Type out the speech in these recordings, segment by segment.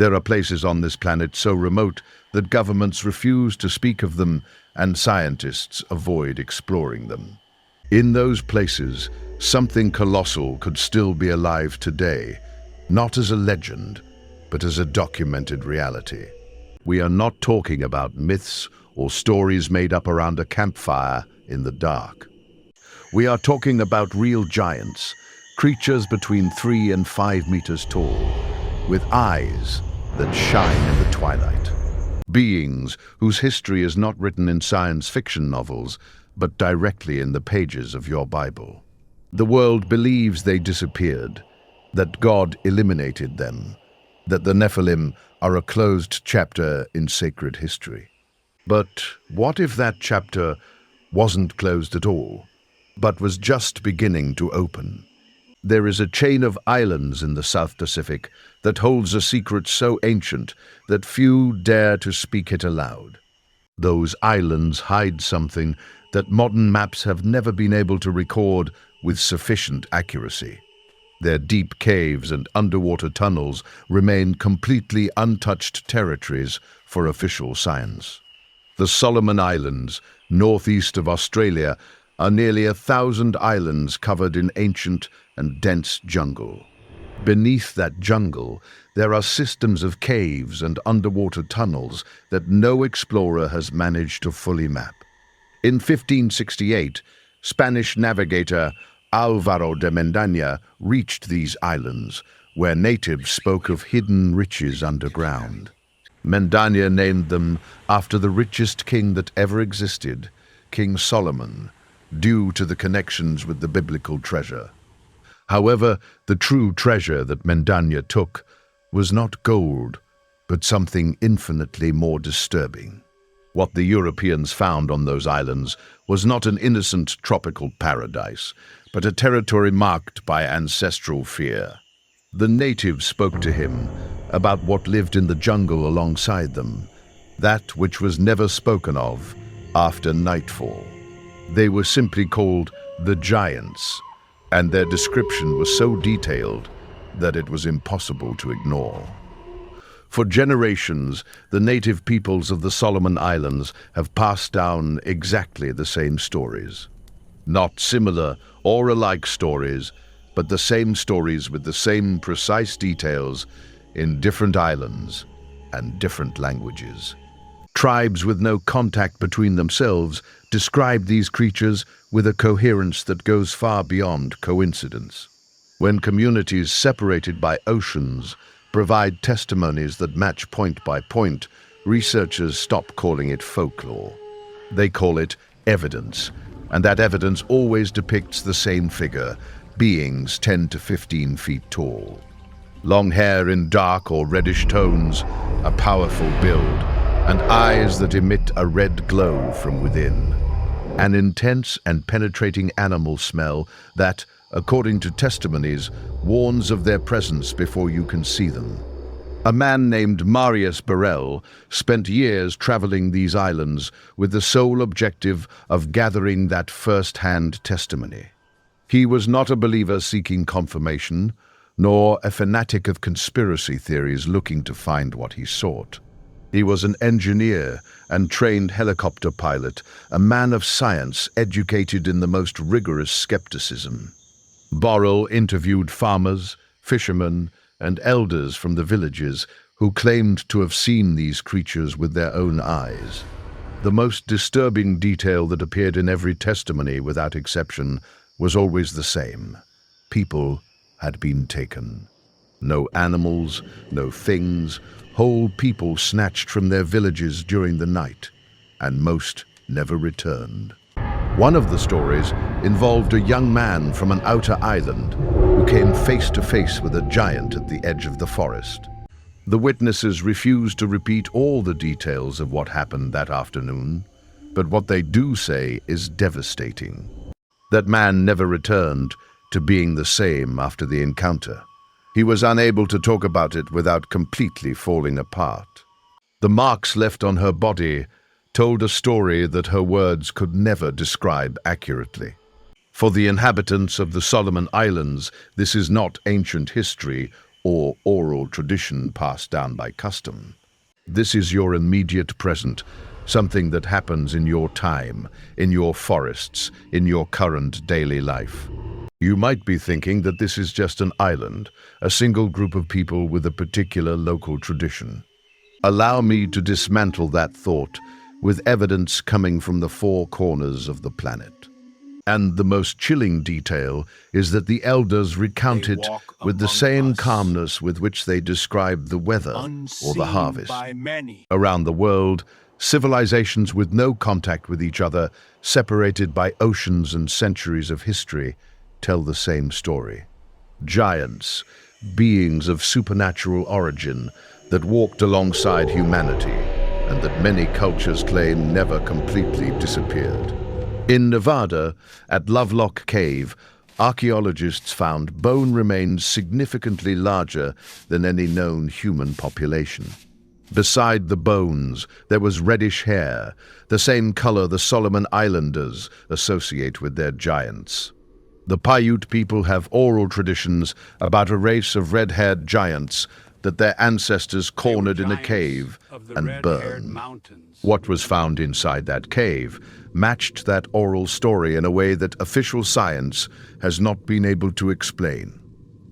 There are places on this planet so remote that governments refuse to speak of them and scientists avoid exploring them. In those places, something colossal could still be alive today, not as a legend, but as a documented reality. We are not talking about myths or stories made up around a campfire in the dark. We are talking about real giants, creatures between 3 and 5 meters tall, with eyes that shine in the twilight. Beings whose history is not written in science fiction novels, but directly in the pages of your Bible. The world believes they disappeared, that God eliminated them, that the Nephilim are a closed chapter in sacred history. But what if that chapter wasn't closed at all, but was just beginning to open? There is a chain of islands in the South Pacific that holds a secret so ancient that few dare to speak it aloud. Those islands hide something that modern maps have never been able to record with sufficient accuracy. Their deep caves and underwater tunnels remain completely untouched territories for official science. The Solomon Islands, northeast of Australia, are nearly 1,000 islands covered in ancient and dense jungle. Beneath that jungle, there are systems of caves and underwater tunnels that no explorer has managed to fully map. In 1568, Spanish navigator Álvaro de Mendaña reached these islands, where natives spoke of hidden riches underground. Mendaña named them after the richest king that ever existed, King Solomon, due to the connections with the biblical treasure. However, the true treasure that Mendaña took was not gold, but something infinitely more disturbing. What the Europeans found on those islands was not an innocent tropical paradise, but a territory marked by ancestral fear. The natives spoke to him about what lived in the jungle alongside them, that which was never spoken of after nightfall. They were simply called the giants, and their description was so detailed that it was impossible to ignore. For generations, the native peoples of the Solomon Islands have passed down exactly the same stories. Not similar or alike stories, but the same stories with the same precise details in different islands and different languages. Tribes with no contact between themselves describe these creatures with a coherence that goes far beyond coincidence. When communities separated by oceans provide testimonies that match point by point, researchers stop calling it folklore. They call it evidence, and that evidence always depicts the same figure, beings 10 to 15 feet tall. Long hair in dark or reddish tones, a powerful build, and eyes that emit a red glow from within. An intense and penetrating animal smell that, according to testimonies, warns of their presence before you can see them. A man named Marius Burrell spent years traveling these islands with the sole objective of gathering that first-hand testimony. He was not a believer seeking confirmation, nor a fanatic of conspiracy theories looking to find what he sought. He was an engineer and trained helicopter pilot, a man of science educated in the most rigorous skepticism. Burrell interviewed farmers, fishermen, and elders from the villages who claimed to have seen these creatures with their own eyes. The most disturbing detail that appeared in every testimony, without exception, was always the same. People had been taken. No animals, no things, whole people snatched from their villages during the night, and most never returned. One of the stories involved a young man from an outer island who came face to face with a giant at the edge of the forest. The witnesses refused to repeat all the details of what happened that afternoon, but what they do say is devastating. That man never returned to being the same after the encounter. He was unable to talk about it without completely falling apart. The marks left on her body told a story that her words could never describe accurately. For the inhabitants of the Solomon Islands, this is not ancient history or oral tradition passed down by custom. This is your immediate present, something that happens in your time, in your forests, in your current daily life. You might be thinking that this is just an island, a single group of people with a particular local tradition. Allow me to dismantle that thought with evidence coming from the four corners of the planet. And the most chilling detail is that the elders recount it with the same calmness with which they describe the weather or the harvest. Around the world, civilizations with no contact with each other, separated by oceans and centuries of history, tell the same story. Giants, beings of supernatural origin that walked alongside humanity and that many cultures claim never completely disappeared. In Nevada, at Lovelock Cave, archaeologists found bone remains significantly larger than any known human population. Beside the bones, there was reddish hair, the same color the Solomon Islanders associate with their giants. The Paiute people have oral traditions about a race of red-haired giants that their ancestors cornered in a cave and burned. What was found inside that cave matched that oral story in a way that official science has not been able to explain.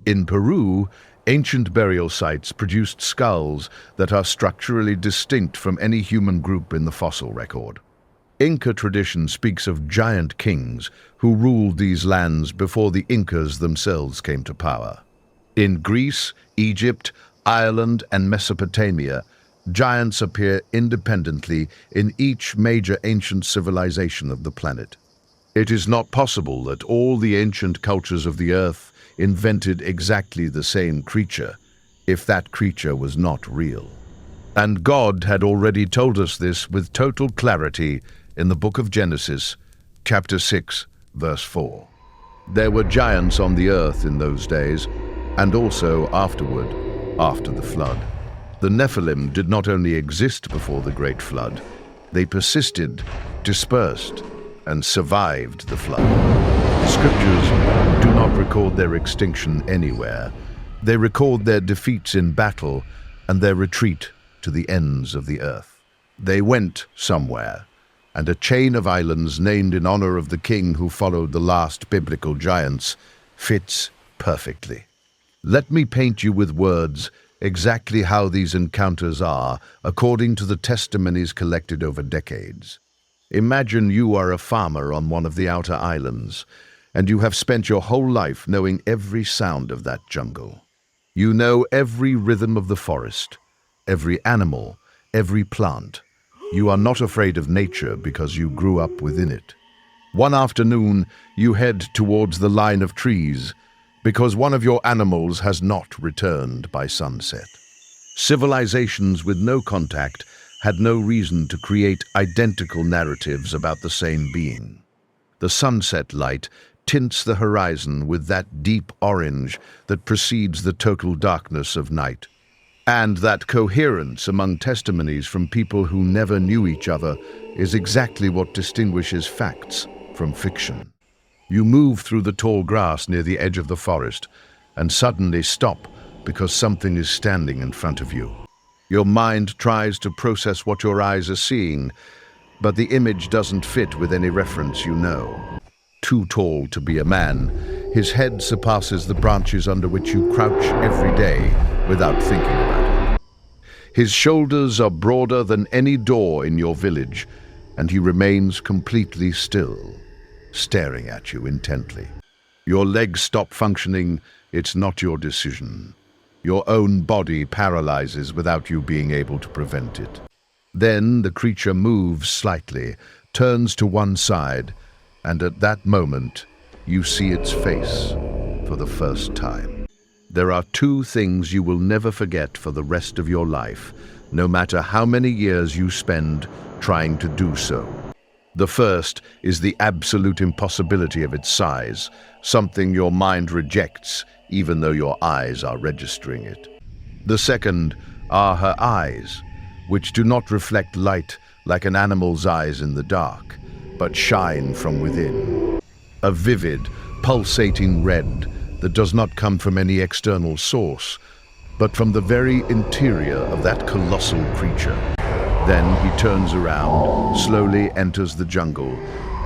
In Peru, ancient burial sites produced skulls that are structurally distinct from any human group in the fossil record. Inca tradition speaks of giant kings who ruled these lands before the Incas themselves came to power. In Greece, Egypt, Ireland, and Mesopotamia, giants appear independently in each major ancient civilization of the planet. It is not possible that all the ancient cultures of the earth invented exactly the same creature, if that creature was not real. And God had already told us this with total clarity in the book of Genesis, chapter 6, verse 4. There were giants on the earth in those days, and also afterward, after the flood. The Nephilim did not only exist before the Great Flood, they persisted, dispersed, and survived the flood. The scriptures do not record their extinction anywhere. They record their defeats in battle and their retreat to the ends of the earth. They went somewhere, and a chain of islands named in honor of the king who followed the last biblical giants fits perfectly. Let me paint you with words exactly how these encounters are, according to the testimonies collected over decades. Imagine you are a farmer on one of the outer islands, and you have spent your whole life knowing every sound of that jungle. You know every rhythm of the forest, every animal, every plant. You are not afraid of nature because you grew up within it. One afternoon, you head towards the line of trees, because one of your animals has not returned by sunset. Civilizations with no contact had no reason to create identical narratives about the same being. The sunset light tints the horizon with that deep orange that precedes the total darkness of night. And that coherence among testimonies from people who never knew each other is exactly what distinguishes facts from fiction. You move through the tall grass near the edge of the forest and suddenly stop because something is standing in front of you. Your mind tries to process what your eyes are seeing, but the image doesn't fit with any reference you know. Too tall to be a man, his head surpasses the branches under which you crouch every day without thinking about it. His shoulders are broader than any door in your village, and he remains completely still, staring at you intently. Your legs stop functioning. It's not your decision. Your own body paralyzes without you being able to prevent it. Then the creature moves slightly, turns to one side, and at that moment, you see its face for the first time. There are two things you will never forget for the rest of your life, no matter how many years you spend trying to do so. The first is the absolute impossibility of its size, something your mind rejects even though your eyes are registering it. The second are her eyes, which do not reflect light like an animal's eyes in the dark, but shine from within. A vivid, pulsating red that does not come from any external source, but from the very interior of that colossal creature. Then he turns around, slowly enters the jungle,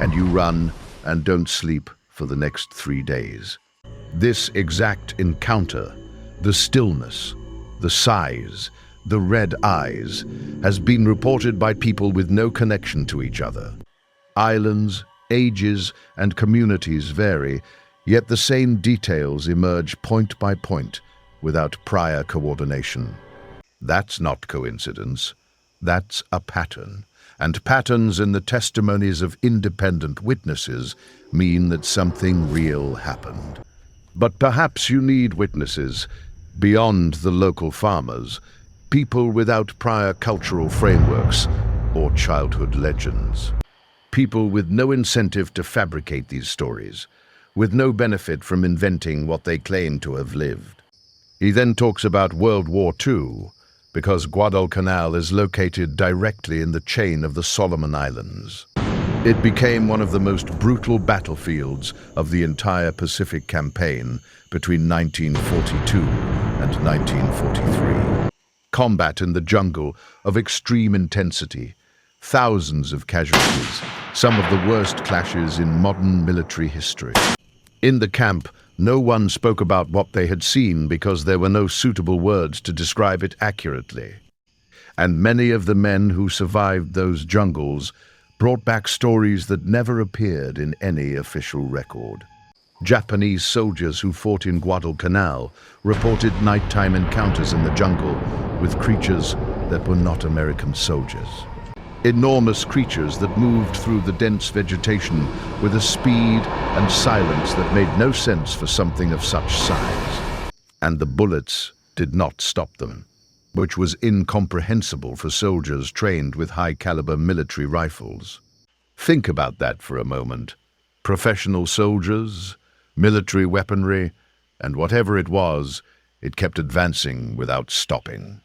and you run and don't sleep for the next 3 days. This exact encounter, the stillness, the size, the red eyes, has been reported by people with no connection to each other. Islands, ages, and communities vary, yet the same details emerge point by point without prior coordination. That's not coincidence. That's a pattern. And patterns in the testimonies of independent witnesses mean that something real happened. But perhaps you need witnesses beyond the local farmers, people without prior cultural frameworks or childhood legends. People with no incentive to fabricate these stories, with no benefit from inventing what they claim to have lived. He then talks about World War II, because Guadalcanal is located directly in the chain of the Solomon Islands. It became one of the most brutal battlefields of the entire Pacific campaign between 1942 and 1943. Combat in the jungle of extreme intensity, thousands of casualties, some of the worst clashes in modern military history. In the camp, no one spoke about what they had seen because there were no suitable words to describe it accurately. And many of the men who survived those jungles brought back stories that never appeared in any official record. Japanese soldiers who fought in Guadalcanal reported nighttime encounters in the jungle with creatures that were not American soldiers. Enormous creatures that moved through the dense vegetation with a speed and silence that made no sense for something of such size. And the bullets did not stop them, which was incomprehensible for soldiers trained with high-caliber military rifles. Think about that for a moment. Professional soldiers, military weaponry, and whatever it was, it kept advancing without stopping.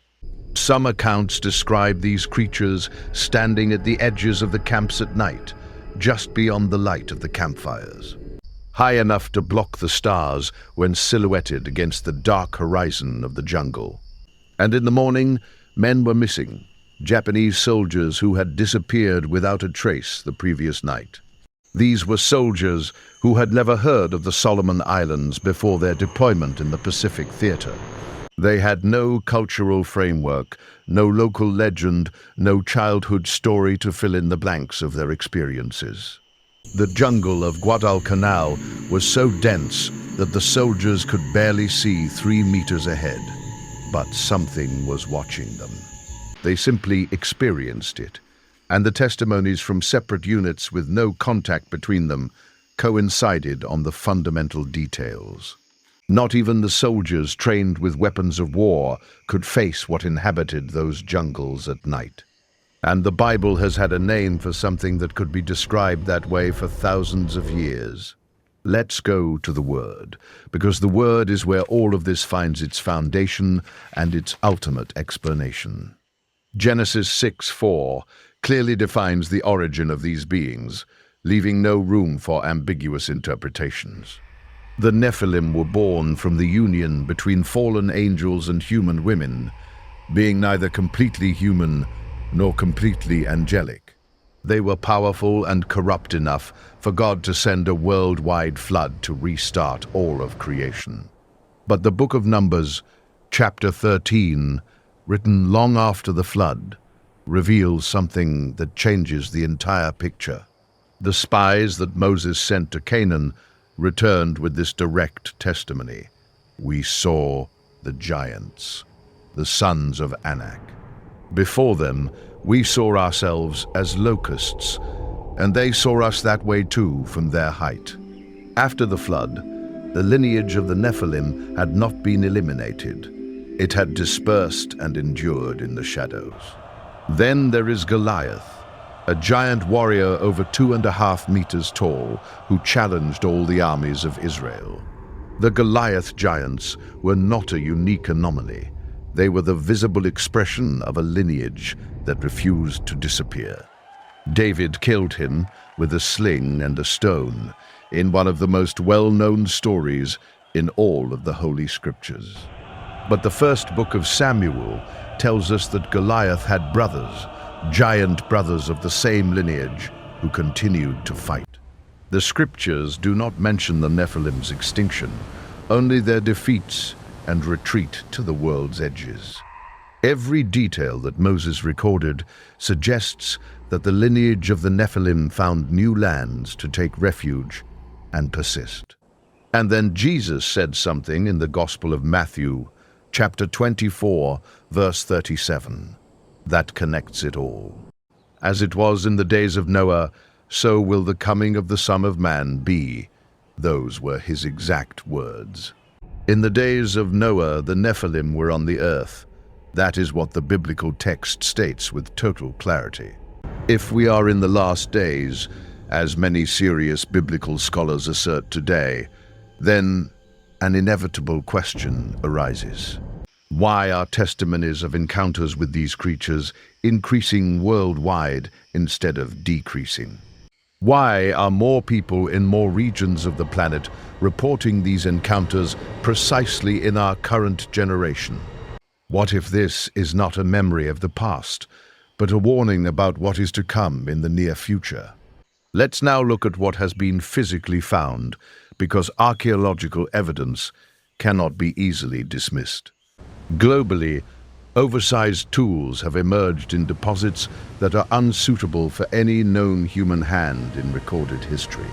Some accounts describe these creatures standing at the edges of the camps at night, just beyond the light of the campfires, high enough to block the stars when silhouetted against the dark horizon of the jungle. And in the morning, men were missing, Japanese soldiers who had disappeared without a trace the previous night. These were soldiers who had never heard of the Solomon Islands before their deployment in the Pacific theater. They had no cultural framework, no local legend, no childhood story to fill in the blanks of their experiences. The jungle of Guadalcanal was so dense that the soldiers could barely see 3 meters ahead. But something was watching them. They simply experienced it, and the testimonies from separate units with no contact between them coincided on the fundamental details. Not even the soldiers trained with weapons of war could face what inhabited those jungles at night. And the Bible has had a name for something that could be described that way for thousands of years. Let's go to the Word, because the Word is where all of this finds its foundation and its ultimate explanation. Genesis 6:4 clearly defines the origin of these beings, leaving no room for ambiguous interpretations. The Nephilim were born from the union between fallen angels and human women, being neither completely human nor completely angelic. They were powerful and corrupt enough for God to send a worldwide flood to restart all of creation. But the book of Numbers, chapter 13, written long after the flood, reveals something that changes the entire picture. The spies that Moses sent to Canaan returned with this direct testimony. We saw the giants, the sons of Anak. Before them, we saw ourselves as locusts, and they saw us that way too from their height. After the flood, the lineage of the Nephilim had not been eliminated. It had dispersed and endured in the shadows. Then there is Goliath, a giant warrior over 2.5 meters tall who challenged all the armies of Israel. The Goliath giants were not a unique anomaly. They were the visible expression of a lineage that refused to disappear. David killed him with a sling and a stone in one of the most well-known stories in all of the Holy Scriptures. But the first book of Samuel tells us that Goliath had brothers, giant brothers of the same lineage, who continued to fight. The scriptures do not mention the Nephilim's extinction, only their defeats and retreat to the world's edges. Every detail that Moses recorded suggests that the lineage of the Nephilim found new lands to take refuge and persist. And then Jesus said something in the Gospel of Matthew, chapter 24, verse 37, that connects it all. As it was in the days of Noah, so will the coming of the Son of Man be. Those were his exact words. In the days of Noah, the Nephilim were on the earth. That is what the biblical text states with total clarity. If we are in the last days, as many serious biblical scholars assert today, then an inevitable question arises. Why are testimonies of encounters with these creatures increasing worldwide instead of decreasing? Why are more people in more regions of the planet reporting these encounters precisely in our current generation? What if this is not a memory of the past, but a warning about what is to come in the near future? Let's now look at what has been physically found, because archaeological evidence cannot be easily dismissed. Globally, oversized tools have emerged in deposits that are unsuitable for any known human hand in recorded history.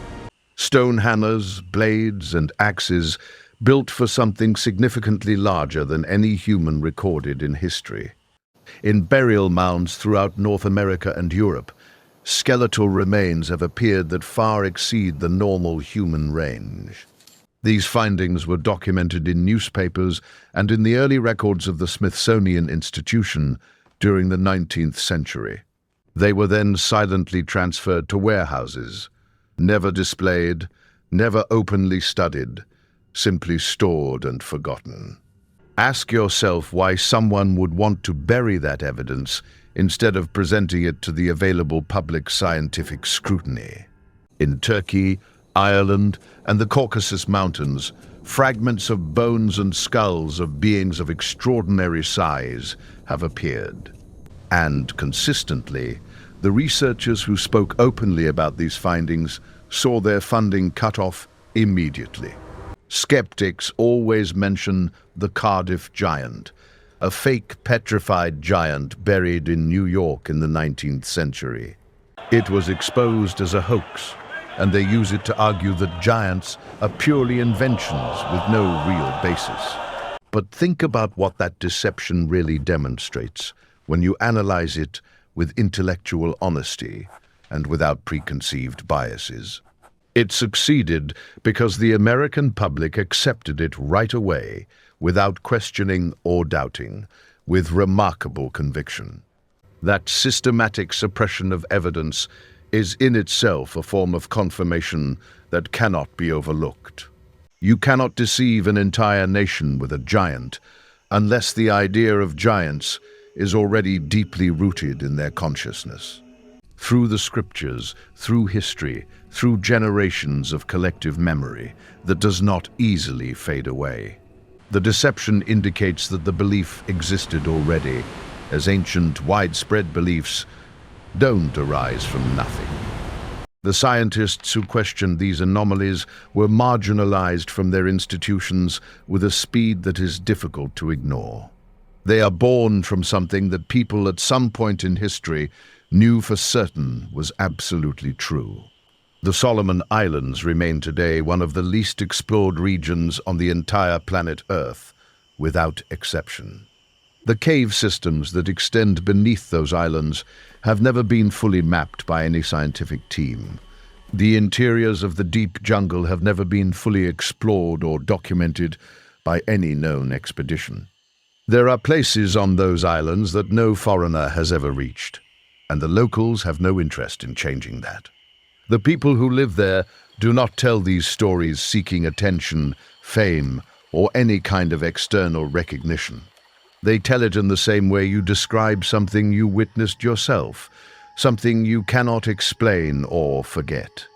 Stone hammers, blades, and axes built for something significantly larger than any human recorded in history. In burial mounds throughout North America and Europe, skeletal remains have appeared that far exceed the normal human range. These findings were documented in newspapers and in the early records of the Smithsonian Institution during the 19th century. They were then silently transferred to warehouses, never displayed, never openly studied, simply stored and forgotten. Ask yourself why someone would want to bury that evidence instead of presenting it to the available public scientific scrutiny. In Turkey, Ireland, and the Caucasus Mountains, fragments of bones and skulls of beings of extraordinary size have appeared. And consistently, the researchers who spoke openly about these findings saw their funding cut off immediately. Skeptics always mention the Cardiff Giant, a fake petrified giant buried in New York in the 19th century. It was exposed as a hoax, and they use it to argue that giants are purely inventions with no real basis. But think about what that deception really demonstrates when you analyze it with intellectual honesty and without preconceived biases. It succeeded because the American public accepted it right away, without questioning or doubting, with remarkable conviction. That systematic suppression of evidence is in itself a form of confirmation that cannot be overlooked. You cannot deceive an entire nation with a giant unless the idea of giants is already deeply rooted in their consciousness. Through the scriptures, through history, through generations of collective memory that does not easily fade away. The deception indicates that the belief existed already, as ancient, widespread beliefs don't arise from nothing. The scientists who questioned these anomalies were marginalized from their institutions with a speed that is difficult to ignore. They are born from something that people at some point in history knew for certain was absolutely true. The Solomon Islands remain today one of the least explored regions on the entire planet Earth, without exception. The cave systems that extend beneath those islands have never been fully mapped by any scientific team. The interiors of the deep jungle have never been fully explored or documented by any known expedition. There are places on those islands that no foreigner has ever reached, and the locals have no interest in changing that. The people who live there do not tell these stories seeking attention, fame, or any kind of external recognition. They tell it in the same way you describe something you witnessed yourself, something you cannot explain or forget.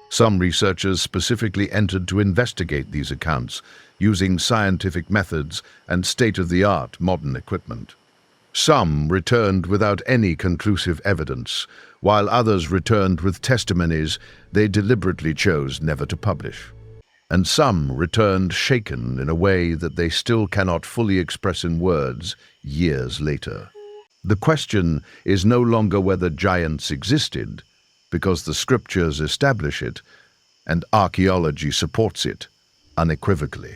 Some researchers specifically entered to investigate these accounts using scientific methods and state-of-the-art modern equipment. Some returned without any conclusive evidence, while others returned with testimonies they deliberately chose never to publish. And some returned shaken in a way that they still cannot fully express in words years later. The question is no longer whether giants existed, because the scriptures establish it, and archaeology supports it unequivocally.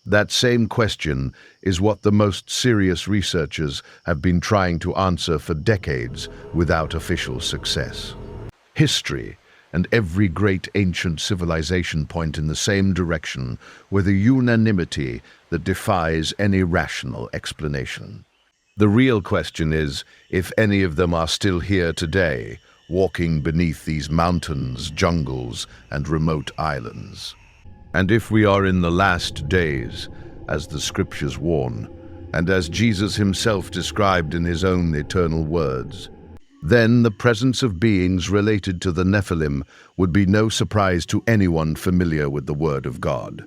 That same question is what the most serious researchers have been trying to answer for decades without official success. History and every great ancient civilization point in the same direction with a unanimity that defies any rational explanation. The real question is if any of them are still here today, walking beneath these mountains, jungles, and remote islands. And if we are in the last days, as the scriptures warn, and as Jesus himself described in his own eternal words, then the presence of beings related to the Nephilim would be no surprise to anyone familiar with the Word of God.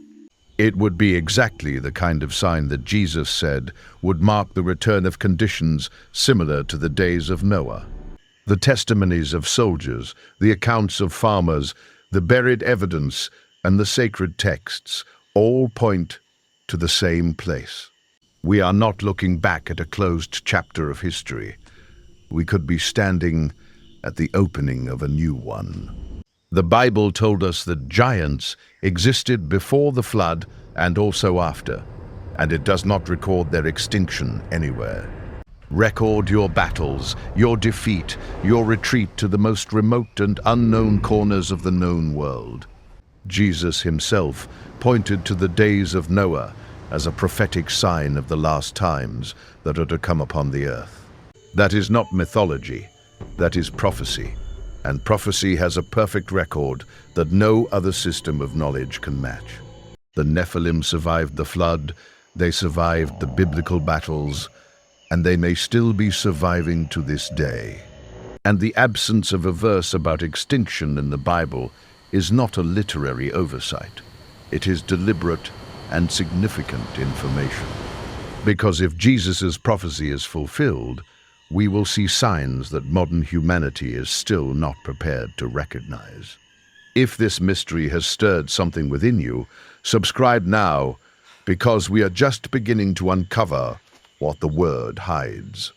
It would be exactly the kind of sign that Jesus said would mark the return of conditions similar to the days of Noah. The testimonies of soldiers, the accounts of farmers, the buried evidence, and the sacred texts all point to the same place. We are not looking back at a closed chapter of history. We could be standing at the opening of a new one. The Bible told us that giants existed before the flood and also after, and it does not record their extinction anywhere. Record your battles, your defeat, your retreat to the most remote and unknown corners of the known world. Jesus himself pointed to the days of Noah as a prophetic sign of the last times that are to come upon the earth. That is not mythology, that is prophecy, and prophecy has a perfect record that no other system of knowledge can match. The Nephilim survived the flood, they survived the biblical battles, and they may still be surviving to this day. And the absence of a verse about extinction in the Bible is not a literary oversight. It is deliberate and significant information. Because if Jesus' prophecy is fulfilled, we will see signs that modern humanity is still not prepared to recognize. If this mystery has stirred something within you, subscribe now, because we are just beginning to uncover what the Word hides.